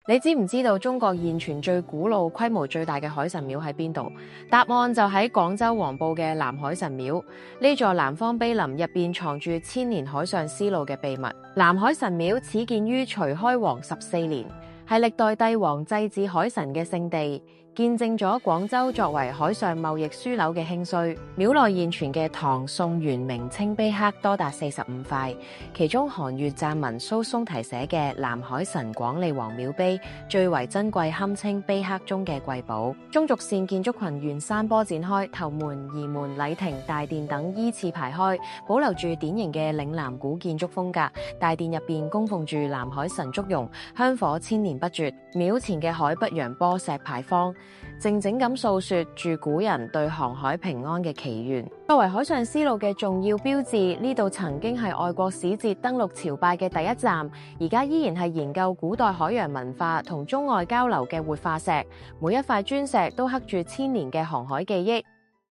你知唔知道中國現存最古老、規模最大嘅海神廟喺邊度？答案就喺廣州黃埔嘅南海神廟。呢座南方碑林入邊藏住千年海上絲路嘅秘密。南海神廟始建於徐開皇14年，係歷代帝王祭祀海神嘅聖地，見證咗廣州作為海上貿易樞紐嘅興衰。廟內現存嘅唐、宋、元、明清碑刻多達45塊，其中韓愈撰文蘇松題寫嘅南海神廣利皇廟碑最為珍貴，堪稱碑刻中嘅瑰寶。中軸線建築群沿山坡展開，頭門、儀門、禮亭、大殿等依次排開，保留住典型嘅嶺南古建築風格。大殿入邊供奉住南海神祝融，香火千年不絕。廟前嘅海北洋波石牌坊，靜靜咁訴說住古人對航海平安嘅祈願。作為海上絲路嘅重要標誌，呢度曾經係外國使節登陸朝拜嘅第一站，而家依然係研究古代海洋文化同中外交流嘅活化石。每一塊磚石都刻住千年嘅航海記憶。